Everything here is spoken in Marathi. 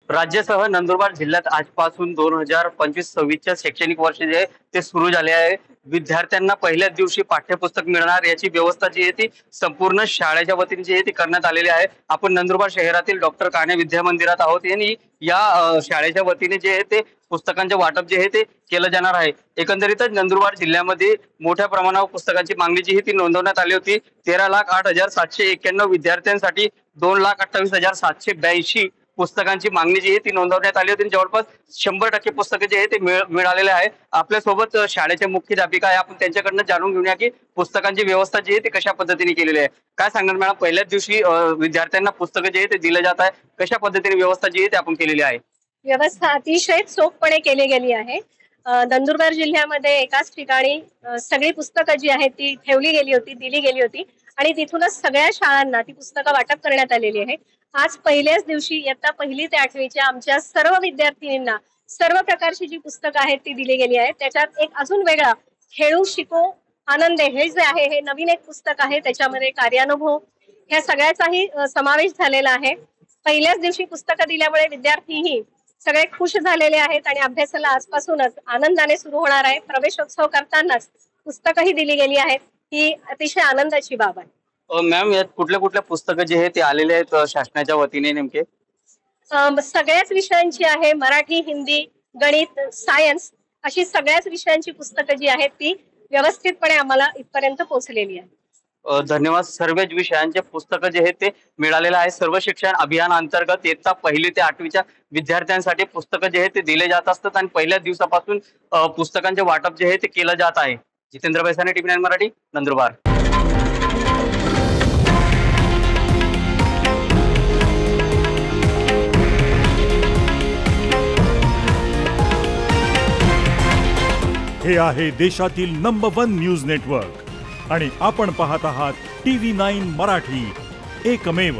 राज्यासह नंदुरबार जिल्ह्यात आजपासून 2025-26च्या शैक्षणिक वर्ष जे आहे ते सुरू झाले आहे। विद्यार्थ्यांना पहिल्याच दिवशी पाठ्यपुस्तक मिळणार याची व्यवस्था जी आहे ती संपूर्ण शाळेच्या वतीने जी आहे ती करण्यात आलेली आहे। आपण नंदुरबार शहरातील डॉक्टर काणे विद्या मंदिरात आहोत आणि या शाळेच्या वतीने जे आहे ते पुस्तकांचे वाटप जे आहे ते केलं जाणार आहे। एकंदरीतच नंदुरबार जिल्ह्यामध्ये मोठ्या प्रमाणावर पुस्तकांची मागणी जी आहे ती नोंदवण्यात आली होती। 13,08,791 विद्यार्थ्यांसाठी 2,28,782 पुस्तकांची मागणी जी आहे ती नोंदवण्यात आली होती। जवळपास 100% पुस्तके जे आहे ते मिळालेले आहे। आपल्यासोबत शाळेचे मुख्याध्यापिका आहे, आपण त्यांच्याकडनं जाणून घेऊया की पुस्तकांची व्यवस्था जी आहे ती कशा पद्धतीने केलेली आहे। काय सांगणार मॅडम, पहिल्याच दिवशी विद्यार्थ्यांना पुस्तकं जे आहे ते दिले जात आहे, कशा पद्धतीने व्यवस्था जी आहे ते आपण केलेली आहे? व्यवस्था अतिशय चोखपणे केली गेली आहे। नंदुरबार जिल्ह्यामध्ये एकाच ठिकाणी सगळी पुस्तकं जी आहेत ती ठेवली गेली होती, दिली गेली होती आणि तिथूनच सगळ्या शाळांना ती पुस्तकं वाटप करण्यात आलेली आहे। आज पहिल्याच दिवशी इयत्ता 1ली ते 8वीच्या आमच्या सर्व विद्यार्थिनींना सर्व प्रकारची जी पुस्तकं आहेत ती दिली गेली आहेत। त्याच्यात एक अजून वेगळा खेळू शिको आनंदे हे जे आहे हे नवीन एक पुस्तक आहे, त्याच्यामध्ये कार्यानुभव ह्या सगळ्याचाही समावेश झालेला आहे। पहिल्याच दिवशी पुस्तकं दिल्यामुळे विद्यार्थीही सगळे खुश झालेले आहेत आणि अभ्यासाला आजपासूनच आनंदाने सुरू होणार आहे। प्रवेशोत्सव करतानाच पुस्तकंही दिली गेली आहेत, ही अतिशय आनंदाची बाब आहे। मॅम, यात कुठल्या कुठल्या पुस्तकं जे आहे ते आलेले आहेत शासनाच्या वतीने नेमके? सगळ्याच विषयांची आहे, मराठी, हिंदी, गणित, सायन्स अशी सगळ्याच विषयांची पुस्तकं जी आहेत ती व्यवस्थितपणे आम्हाला इथपर्यंत पोहोचलेली आहे। धन्यवाद। सर्वच विषयांचे पुस्तकं जे आहेत ते मिळालेलं आहे। सर्व शिक्षण अभियान अंतर्गत इयत्ता 1ली ते 8वीच्या विद्यार्थ्यांसाठी पुस्तकं जे आहेत ते दिले जात असतात आणि पहिल्याच दिवसापासून पुस्तकांचे वाटप जे आहे ते केलं जात आहे। जितेंद्र बैसाने, TV9 मराठी, नंदुरबार। हे आहे देशातील नंबर 1 न्यूज नेटवर्क आणि आपण पाहत आहात TV9 मराठी, एकमेव।